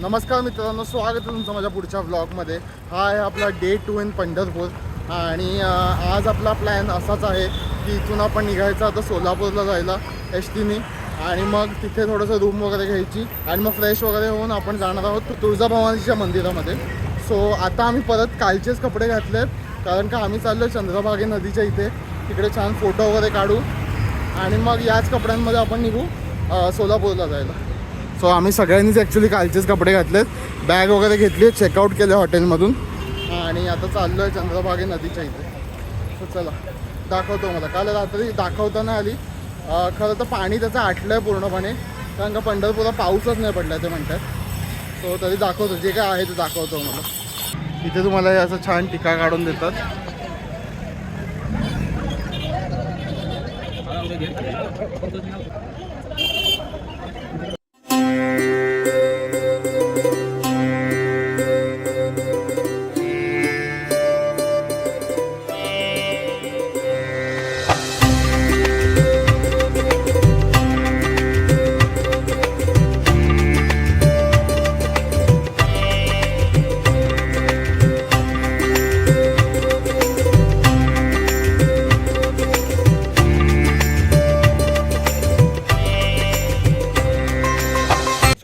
नमस्कार मित्रांनो, स्वागत आहे तुमचं माझ्या पुढच्या व्लॉगमध्ये. हा आहे आपला डे 2 इन पंढरपूर. आणि आज आपला प्लॅन असाच आहे की इथून आपण निघायचं आता सोलापूरला जायला एस टीने. आणि मग तिथे थोडंसं रूम वगैरे घ्यायची आणि मग फ्रेश वगैरे होऊन आपण जाणार आहोत तुळजाभवानीच्या मंदिरामध्ये. सो आता आम्ही परत कालचेच कपडे घातलेत, कारण का आम्ही चाललो चंद्रभागा नदीच्या इथे. तिकडे छान फोटो वगैरे काढू आणि मग याच कपड्यांमध्ये आपण निघू सोलापूरला जायला. सो आम्ही सगळ्यांनीच ॲक्च्युली कालचेच कपडे घातलेत, बॅग वगैरे घेतली, चेकआउट केलं हॉटेलमधून आणि आता चाललो आहे चंद्रभागा नदीच्या इथे. सो चला दाखवतो. मला काल रात्री दाखवताना आली, खरं तर पाणी त्याचं आटलं आहे पूर्णपणे, कारण का पंढरपूरला पाऊसच नाही पडला ते म्हणतात. सो तरी दाखवतो, जे काय आहे ते दाखवतो मला. इथे तुम्हाला हे असं छान टीका काढून देतात.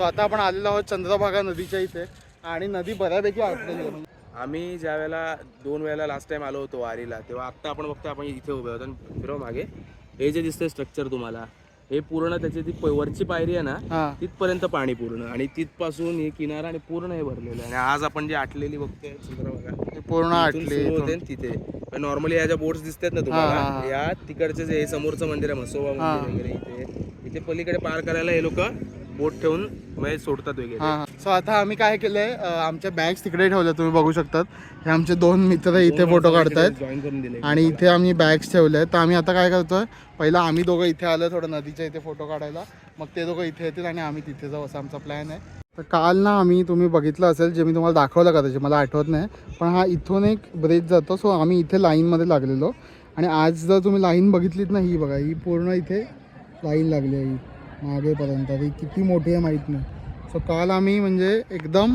आता आपण आलेलो आहोत चंद्रभागा नदीच्या इथे आणि नदी बऱ्यापैकी आटलेली आहे. आम्ही ज्या वेळेला 2 वेळेला लास्ट टाइम आलो होतो वारीला, तेव्हा आत्ता आपण बघतो आपण इथे उभे होतो. फिरव मागे, हे जे दिसतंय स्ट्रक्चर तुम्हाला, हे पूर्ण त्याची ती वरची पायरी आहे ना, तिथपर्यंत पाणी पूर्ण, आणि तिथपासून हे किनारा आणि पूर्ण हे भरलेलं आहे. आणि आज आपण जे आटलेली बघतोय चंद्रभागा पूर्ण आटली होते तिथे. नॉर्मली ह्या ज्या बोट्स दिसतात ना तुम्हाला, या तिकडचे जे समोरचं मंदिर आहे मसोबा मंदिर वगैरे, इथे पलीकडे पार करायला हे लोक बोट ठेवून म्हणजे सोडतात वगैरे. सो आता आम्ही काय केलंय, आमच्या बॅग्स तिकडे ठेवल्या, तुम्ही बघू शकतात. हे आमचे 2 मित्र इथे फोटो काढतायत जॉईन करून दिले आणि इथे आम्ही बॅग्स ठेवले. तर आम्ही आता काय करतोय, पहिला आम्ही दोघं इथे आलो थोडं नदीच्या इथे फोटो काढायला, मग ते दोघं इथे येतील आणि आम्ही तिथे जाऊ, असा आमचा प्लॅन आहे. तर काल ना आम्ही, तुम्ही बघितलं असेल, जे मी तुम्हाला दाखवलं का त्याचे मला आठवत नाही, पण हा इथून एक ब्रिज जातो. सो आम्ही इथे लाईनमध्ये लागलेलो आणि आज जर तुम्ही लाईन बघितलीत ना, ही बघा, ही पूर्ण इथे लाईन लागली आहे मागेपर्यंत. ही किती मोठी आहे माहीत नाही. सो काल आम्ही म्हणजे एकदम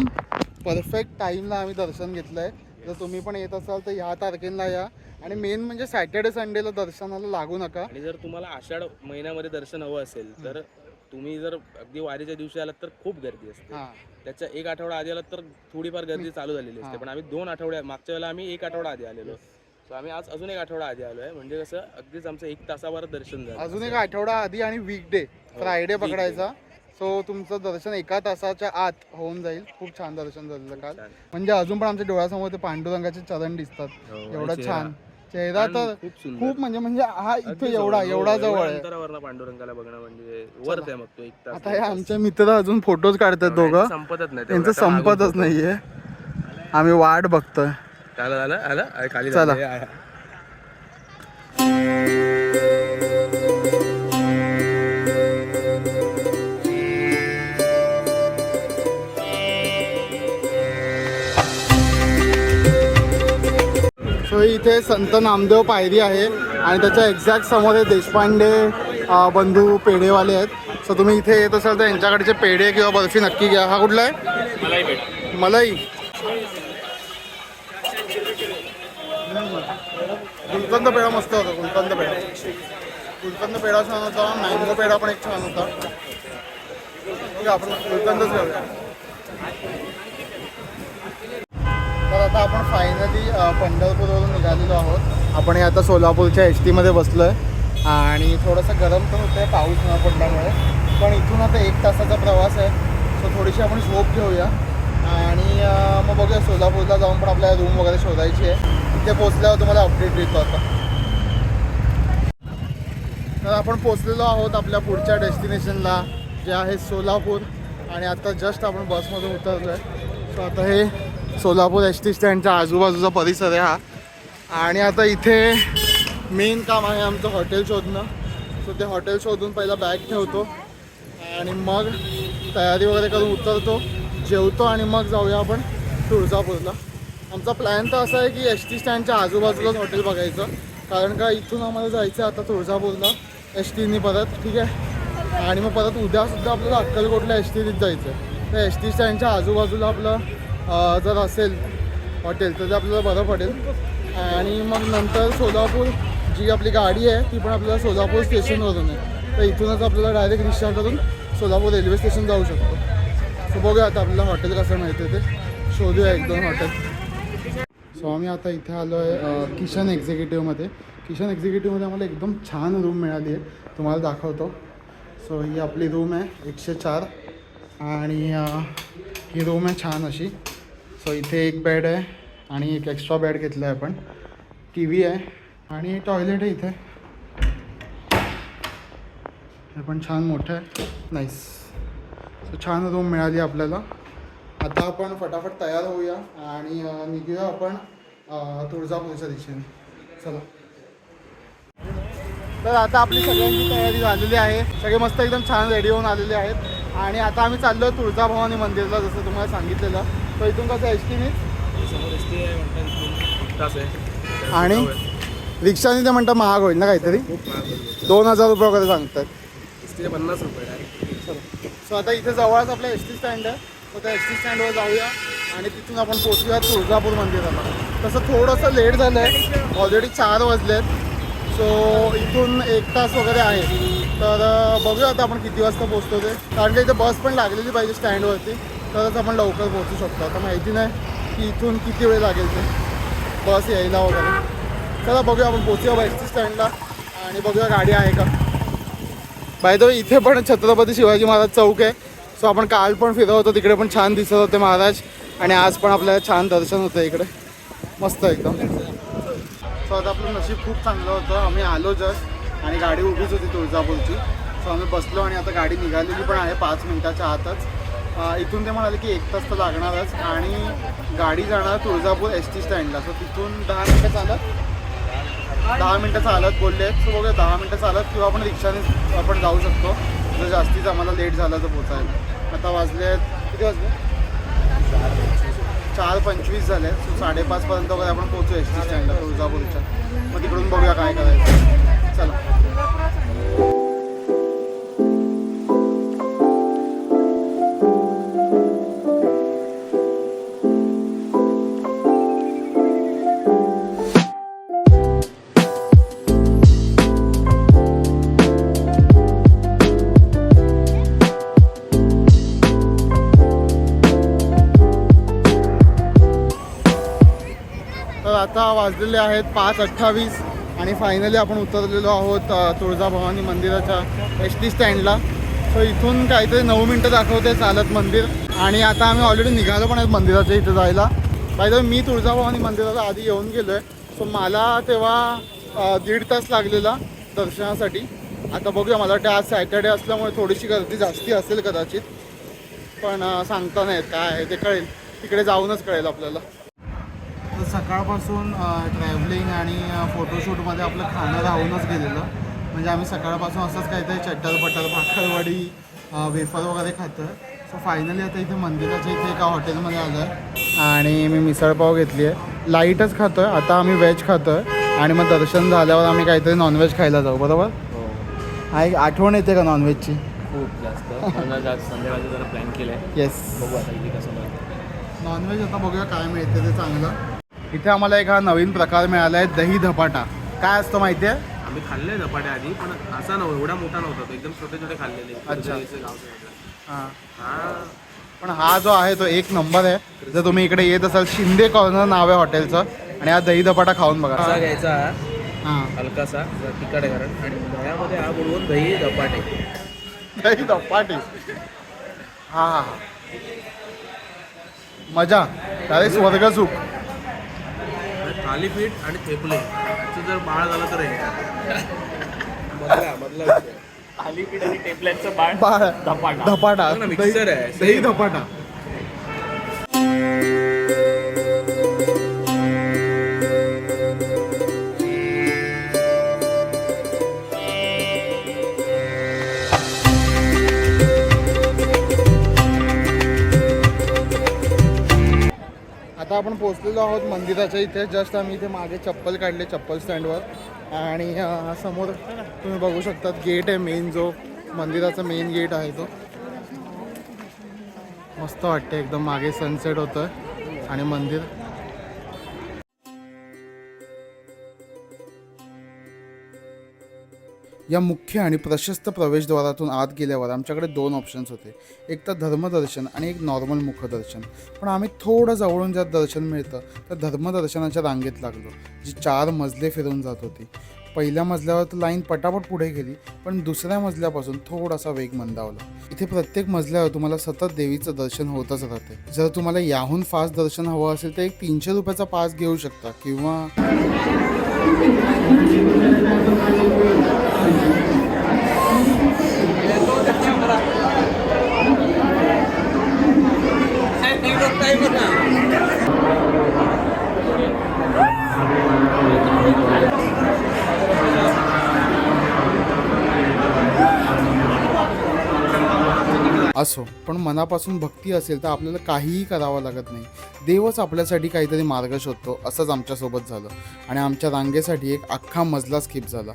परफेक्ट टाईमला आम्ही दर्शन घेतलं आहे. जर तुम्ही पण येत असाल तर ह्या तारखेला या. आणि मेन म्हणजे सॅटर्डे संडेला दर्शनाला लागू नका. आणि जर तुम्हाला आषाढ महिन्यामध्ये दर्शन हवं असेल तर तुम्ही जर अगदी वारीच्या दिवशी आलात तर खूप गर्दी असते. त्याच्या 1 आठवडा आधी आलात तर थोडीफार गर्दी चालू झालेली असते. पण आम्ही 2 आठवड्या, मागच्या वेळेला आम्ही 1 आठवडा आधी आलेलो. सो आम्ही आज अजून 1 आठवडा आधी आलो आहे. म्हणजे कसं अगदीच आमचं 1 तासावर दर्शन झालं. अजून 1 आठवडा आधी आणि वीकडे फ्रायडे पकडायचा. सो तुमचं दर्शन 1 तासाच्या आत होऊन जाईल. खूप छान दर्शन झालेलं काल. म्हणजे अजून पण आमच्या डोळ्यासमोर ते पांडुरंगाचे चरण दिसतात. एवढा छान चेहरा, तर खूप म्हणजे हा इथे एवढा जवळ आहे. अंतरावरनं पांडुरंगाला बघणं म्हणजे वर्थ आहे. मग तो 1 तास. आता हे आमचे मित्र अजून फोटोज काढतात दोघं, संपतच नाही, त्यांचं संपतच नाहीये. आम्ही वाट बघतोय. खाली चला. सो इथे संत नामदेव पायरी आहे आणि त्याच्या एक्झॅक्ट समोर हे देशपांडे बंधू पेढेवाले आहेत. सो तुम्ही इथे येत असाल तर यांच्याकडचे पेढे किंवा बर्फी नक्की घ्या. हा कुठला आहे? मलाई. गुलकंद पेढा मस्त होता. गुलकंद पेढा छान होता. मँगो पेढा पण एक छान होता. आपण गुलकंदच घेऊया. तर आता आपण फायनली पंढरपूरवरून निघालेलो आहोत. आपण आता सोलापूरच्या एस टीमध्ये बसलो आहे आणि थोडंसं गरम तर होतं आहे पाऊस न पडल्यामुळे. पण इथून आता 1 तासाचा प्रवास आहे. सो थोडीशी आपण झोप घेऊया आणि मग बघूया सोलापूरला जाऊन पण आपल्याला रूम वगैरे शोधायची आहे. तिथे पोचल्यावर तुम्हाला अपडेट देतो. आता तर आपण पोचलेलो आहोत आपल्या पुढच्या डेस्टिनेशनला, जे आहे सोलापूर. आणि आता जस्ट आपण बसमधून उतरलो आहे. सो आता हे सोलापूर एस टी स्टँडच्या आजूबाजूचा परिसर आहे हा. आणि आता इथे मेन काम आहे आमचं हॉटेल शोधणं. सो ते हॉटेल शोधून पहिला बॅग ठेवतो आणि मग तयारी वगैरे करून उतरतो, जेवतो आणि मग जाऊया आपण तुळजापूरला. आमचा प्लॅन तर असा आहे की एस टी स्टँडच्या आजूबाजूलाच हॉटेल बघायचं, कारण का इथून आम्हाला जायचं आहे आता तुळजापूरला एस टीनी परत. ठीक आहे. आणि मग परत उद्यासुद्धा आपल्याला अक्कलकोटला एस टीनीच जायचं आहे. तर एस टी स्टँडच्या आजूबाजूला आपलं जर असेल हॉटेल तर ते आपल्याला बरं पडेल. आणि मग नंतर सोलापूर जी आपली गाडी आहे ती पण आपल्याला सोलापूर स्टेशनवरून आहे, तर इथूनच आपल्याला डायरेक्ट रिक्षा करून सोलापूर रेल्वे स्टेशन जाऊ शकतो. सो बघूया आता आपल्याला हॉटेल कसं मिळते ते शोधूया 1-2 हॉटेल. सो आम्ही आता इथे आलो आहे किशन एक्झिक्युटिव्हमध्ये. किशन एक्झिक्युटिव्हमध्ये आम्हाला एकदम छान रूम मिळाली आहे, तुम्हाला दाखवतो. सो ही आपली रूम आहे 104 आणि ही रूम आहे छान अशी. सो इथे एक बेड आहे आणि एक एक्स्ट्रा बेड घेतला आहे आपण. टी व्ही आहे आणि टॉयलेट आहे इथे, हे पण छान मोठं आहे. नाईस. सो छान रूम मिळाली आपल्याला. आता आपण फटाफट तयार होऊया आणि निघूया आपण तुळजापूरच्या दिशेने. चला. तर आता आपली सगळ्यांची तयारी झालेली आहे, सगळे मस्त एकदम छान रेडी होऊन आलेले आहेत आणि आता आम्ही चाललो आहे तुळजाभवानी मंदिरला जसं तुम्हाला सांगितलेलं. तर इथून कसं एस टीने आणि रिक्षाने ते म्हणतात महाग होईल ना काहीतरी, 2000 रुपये वगैरे सांगतात. 50 रुपये. सो आता इथे जवळच आपला एस टी स्टँड आहे, तर त्या एस टी स्टँडवर जाऊया आणि तिथून आपण पोचूया तुळजापूर मंदिराला. तसं थोडंसं लेट झालं आहे, ऑलरेडी 4 वाजलेत. सो इथून 1 तास वगैरे आहे, तर बघूया आता आपण किती वाजता पोचतो ते, कारण की इथे बस पण लागलेली पाहिजे स्टँडवरती, तरच आपण लवकर पोहोचू शकतो. आता माहिती नाही की इथून किती वेळ लागेल ते बस यायला वगैरे. चला बघूया आपण पोचूया एस टी स्टँडला आणि बघूया गाडी आहे का. बाय द वे इथे पण छत्रपती शिवाजी महाराज चौक आहे. सो आपण काल पण फिरत होतो, तिकडे पण छान दिसत होते महाराज आणि आज पण आपल्याला छान दर्शन होतं इकडे, मस्त एकदम. सो आता आपलं नशीब खूप चांगलं होतं, आम्ही आलो जस्ट आणि गाडी उभीच होती तुळजापूरची. सो आम्ही बसलो आणि आता गाडी निघालेली पण आहे 5 मिनिटाच्या आतच. इथून ते म्हणाले की 1 तास तर लागणारच आणि गाडी जाणार तुळजापूर एस टी स्टँडला. सो तिथून 10 मिनटं चालत बोलले आहेत. सो बघूया 10 मिनटं चालत किंवा आपण रिक्षाने आपण जाऊ शकतो जर जास्तीच आम्हाला लेट झालं तर पोचायला. आता वाजले किती वाजले 4:25 झाले. सो 5:30पर्यंत वगैरे आपण पोहोचू एस टी स्टँडला तुळजापूरच्या. मग तिकडून बघूया काय करायचं. चला. आता वाजलेले आहेत 5:28 आणि फायनली आपण उतरलेलो आहोत तुळजाभवानी मंदिराच्या एस टी स्टँडला. सो इथून काहीतरी 9 मिनटं दाखवते चालत मंदिर आणि आता आम्ही ऑलरेडी निघालो पण आहेत मंदिराच्या इथे जायला. पाहिजे मी तुळजाभवानी मंदिराला आधी येऊन गेलो आहे. सो मला तेव्हा 1.5 तास लागलेला दर्शनासाठी. आता बघूया, मला वाटतं आज सॅटर्डे असल्यामुळे थोडीशी गर्दी जास्ती असेल कदाचित, पण सांगता नाहीत काय आहे ते कळेल, तिकडे जाऊनच कळेल आपल्याला. तर सकाळपासून ट्रॅव्हलिंग आणि फोटोशूटमध्ये आपलं खाणं राहूनच गेलेलं. म्हणजे आम्ही सकाळपासून असंच काहीतरी चट्टर-पट्टर, भाकरवडी, वेफर वगैरे खातो आहे. सो फायनली आता इथे मंदिराच्या इथे एका हॉटेलमध्ये आलो आहे आणि मी मिसळपाव घेतली आहे. लाईटच खातो आहे, आता आम्ही व्हेज खातो आहे आणि मग दर्शन झाल्यावर आम्ही काहीतरी नॉनव्हेज खायला जाऊ. बरोबर? एक आठवण येते का नॉनव्हेजची? खूप जास्त. संध्याकाळचं जरा प्लॅन केलं आहे. येस, बघू आता इथे कसं नॉनव्हेज. आता बघूया काय मिळते ते चांगलं. इथे आम्हाला एक हा नवीन प्रकार मिळाला आहे, दही धपाटा. काय असतं माहिती आहे? आम्ही खाल्ले धपाटे आधी, पण असा नव्हता, एवढा मोठा नव्हता, एकदम छोटे छोटे खाल्लेले. अच्छा. हां हां. पण हा जो आहे तो 1 नंबर आहे. जर तुम्ही इकडे येत असाल, शिंदे कॉर्नर नाव आहे हॉटेलचं आणि हा दही धपाटा खाऊन बघा. असा घ्यायचा हां, हलकासा तिखट आहे कारण, आणि दह्यामध्ये हा बुडवून दही धपाटे. दही धपाटे. हां हां, मजा. अरे स्वर्ग सुख. थालीपीठ आणि थेपले याचं जर बाळ झालं तर बदला थालीपीठ आणि टेपल्यांचं बाळ धपाटा मिक्सर आहे. दही धपाटा. आता आपण पोहोचलेलो आहोत मंदिराच्या इथे. जस्ट आम्ही इथे मागे चप्पल काढले चप्पल स्टँडवर आणि समोर तुम्ही बघू शकतात गेट आहे मेन, जो मंदिराचा मेन गेट आहे तो. मस्त वाटते एकदम. मागे सनसेट होतं आणि मंदिर. या मुख्य आणि प्रशस्त प्रवेशद्वारातून आत गेल्यावर आमच्याकडे 2 ऑप्शन्स होते. एक तर धर्मदर्शन आणि एक नॉर्मल मुखदर्शन. पण आम्ही थोडं जवळून ज्यात दर्शन मिळतं तर धर्मदर्शनाच्या रांगेत लागलो, जी 4 मजले फिरून जात होती. पहिल्या मजल्यावर तर लाईन पटापट पुढे गेली, पण दुसऱ्या मजल्यापासून थोडासा वेग मंदावला. इथे प्रत्येक मजल्यावर तुम्हाला सतत देवीचं दर्शन होतच राहते. जर तुम्हाला याहून फास्ट दर्शन हवं असेल तर एक 300 रुपयाचा पास घेऊ शकता किंवा असो. पण मनापासून भक्ती असेल तर आपल्याला काहीही करावं लागत नाही. देवच आपल्यासाठी काहीतरी मार्ग शोधतो. असंच आमच्यासोबत झालं आणि आमच्या रांगेसाठी एक अख्खा मजला स्किप झाला.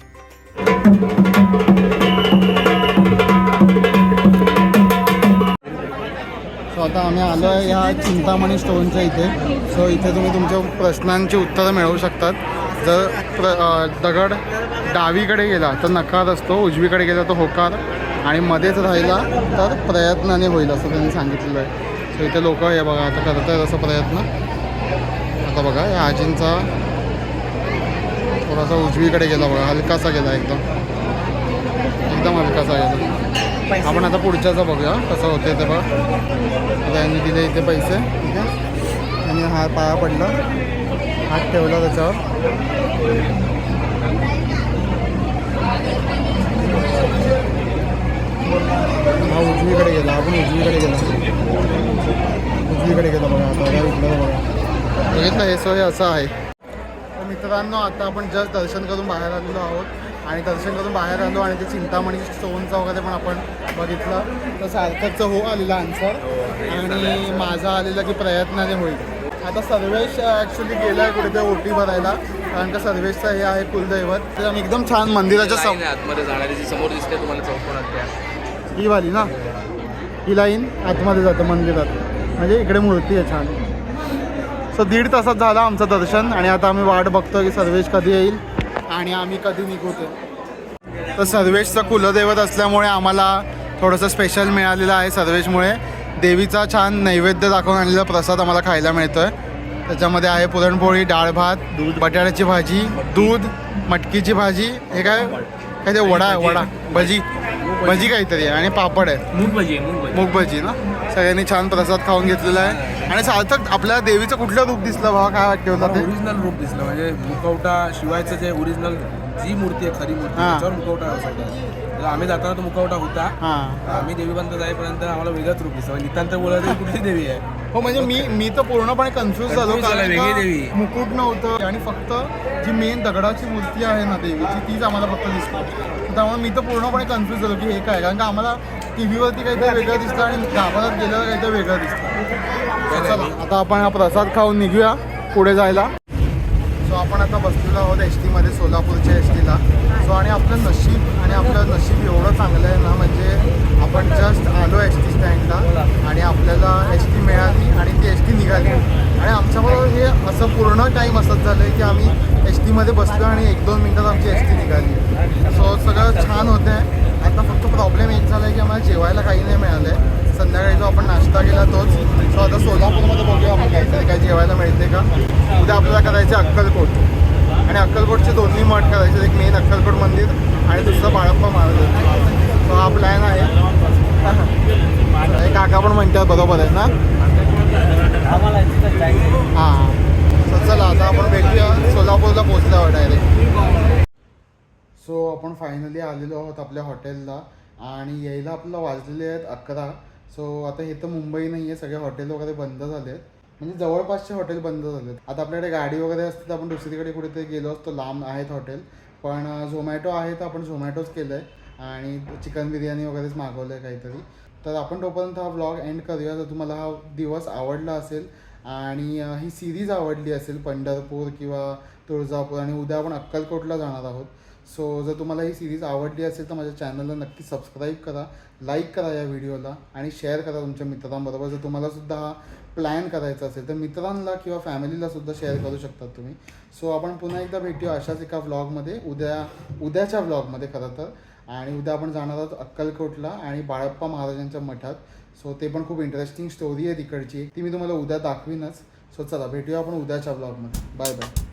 सो आता आम्ही आलो आहे ह्या चिंतामणी स्टोनच्या इथे. सो इथे तुम्ही तुमच्या प्रश्नांची उत्तरं मिळवू शकतात. जर दगड डावीकडे गेला तर नकार असतो, उजवीकडे गेला तर होकार, आणि मध्येच राहिला तर प्रयत्नाने होईल असं त्यांनी सांगितलेलं आहे. सो इथे लोक हे बघा आता करत आहेत असं प्रयत्न. आता बघा या आजींचा थोडासा उजवीकडे गेला बघा, हलकासा गेला, एकदम एकदम हलकासा गेला. आपण आता पुढच्याचा बघूया कसं होते ते बघा. त्यांनी दिले इथे पैसे, ठीक आहे. त्यांनी हा पाया पडला, हात ठेवला त्याच्यावर. हा उजवीकडे गेला, आपण उजवीकडे गेला, उजवीकडे गेला बघा. आता इकडं बघा, बघितलं हे सोय असं आहे. तर मित्रांनो आता आपण जस्ट दर्शन करून बाहेर आलेलो आहोत आणि दर्शन करून बाहेर आलो आणि ते चिंतामणी स्टोनचा वगैरे पण आपण बघितलं. तर सार्थकचं हो आलेला आन्सर आणि माझा आलेला की प्रयत्नाने होईल. आता सर्वेश ॲक्च्युली गेला आहे कुठे ते ओटी भरायला, कारण का सर्वेशचं हे आहे कुलदैवत. तर आम्ही एकदम छान मंदिराच्या आतमध्ये जाणारी जी समोर दिसते तुम्हाला चौकोनात ही वाली ना, ही लाईन आतमध्ये जातं मंदिरात, म्हणजे इकडे मूर्ती आहे छान. सो 1.5 तासात झालं आमचं दर्शन आणि आता आम्ही वाट बघतो की सर्वेश कधी येईल आणि आम्ही कधी निघू ते. तर सर्वेशचं कुलदैवत असल्यामुळे आम्हाला थोडंसं स्पेशल मिळालेलं आहे. सर्वेशमुळे देवीचा छान नैवेद्य दाखवून आणलेला प्रसाद आम्हाला खायला मिळतो आहे. त्याच्यामध्ये आहे पुरणपोळी, डाळ भात, बटाट्याची भाजी, दूध, मटकीची भाजी, हे काय काय ते वडा आहे, वडा भजी भजी काहीतरी आहे आणि पापड आहे, मूग भजी ना. सगळ्यांनी छान प्रसाद खाऊन घेतलेला आहे. आणि सार्थक आपल्याला देवीचं कुठलं रूप दिसलं बाबा, काय वाटतं होतं ते? ओरिजिनल रूप दिसलं, म्हणजे मुखवटा शिवायचं जे ओरिजिनल जी मूर्ती आहे खरी मूर्ती त्याच्यावर मुखवटा असायचा. आम्ही जाताना तो मुखवटा होता. आम्ही देवीपर्यंत जाईपर्यंत आम्हाला वेगळंच रूप दिसतं. नितांत बोलत कुठली देवी आहे. हो म्हणजे मी तर पूर्णपणे कन्फ्यूज झालो, कारण वेगळी देवी मुकुट नव्हतं आणि फक्त जी मेन दगडाची मूर्ती आहे ना देवीची तीच आम्हाला फक्त दिसते. त्यामुळे मी तर पूर्णपणे कन्फ्यूज झालो की हे काय, कारण का आम्हाला टी व्हीवरती काहीतरी वेगळं दिसतं आणि गाभारात गेल्यावर काहीतरी वेगळं दिसतं. चला आता आपण हा प्रसाद खाऊन निघूया पुढे जायला. सो आपण आता बसलेलो आहोत एस टीमध्ये, सोलापूरच्या एस टीला. सो आणि आपलं नशीब एवढं चांगलं आहे ना, म्हणजे आपण जस्ट आलो एस टी स्टँडला आणि आपल्याला एस टी मिळाली आणि ती एस टी निघाली. आणि आमच्याबरोबर हे असं पूर्ण टाईम असंच झालं आहे की आम्ही एस टीमध्ये बसलो आणि 1-2 मिनटात आमची एस टी निघाली. सो सगळं छान होतं आहे. आता फक्त प्रॉब्लेम एक झाला आहे की आम्हाला जेवायला काही नाही मिळालं आहे. संध्याकाळी जो आपण नाश्ता केला तोच. सो आता सोलापूरमध्ये बघूया आपण काहीतरी काय जेवायला मिळते का. उद्या आपल्याला करायचे अक्कलकोट, आणि अक्कलकोटचे 2 मठ करायचे, एक मेन अक्कलकोट मंदिर आणि दुसरं बाळप्पा महाराज. तो हा प्लॅन आहे. हे काका पण म्हणतात बरोबर आहे ना. हां सो चला आता आपण भेटूया सोलापूरला पोचल्यावर डायरेक्ट. सो आपण फायनली आलेलो आहोत आपल्या हॉटेलला आणि यायला आपल्याला वाजलेले आहेत 11. सो आता हे तर मुंबई नाही आहे, सगळे हॉटेल वगैरे बंद झाले आहेत, म्हणजे जवळपासचे हॉटेल बंद झालेत. आता आपल्याकडे गाडी वगैरे असते तर आपण दुसरीकडे कुठेतरी गेलो असतो, लांब आहेत हॉटेल. पण झोमॅटो आहे तर आपण झोमॅटोच केलं आहे आणि चिकन बिर्याणी वगैरेच मागवलं आहे काहीतरी. तर आपण तोपर्यंत हा व्लॉग एंड करूया. जर तुम्हाला हा दिवस आवडला असेल आणि ही सिरीज आवडली असेल पंढरपूर किंवा तुळजापूर आणि उद्या आपण अक्कलकोटला जाणार आहोत. सो जर तुम्हाला ही सिरीज आवडली असेल तर माझ्या चॅनलला नक्की सबस्क्राईब करा, लाईक करा या व्हिडिओला आणि शेअर करा तुमच्या मित्रांबरोबर. जर तुम्हालासुद्धा हा प्लॅन करायचा असेल तर मित्रांना किंवा फॅमिलीलासुद्धा शेअर करू शकतात तुम्ही. सो आपण पुन्हा एकदा भेटूया अशाच एका व्लॉगमध्ये उद्याच्या व्लॉगमध्ये खरं तर. आणि उद्या आपण जाणार आहोत अक्कलकोटला आणि बाळप्पा महाराजांच्या मठात. सो ते पण खूप इंटरेस्टिंग स्टोरी आहे तिकडची, ती मी तुम्हाला उद्या दाखवीनच. सो चला भेटूया आपण उद्याच्या व्लॉगमध्ये. Bye bye.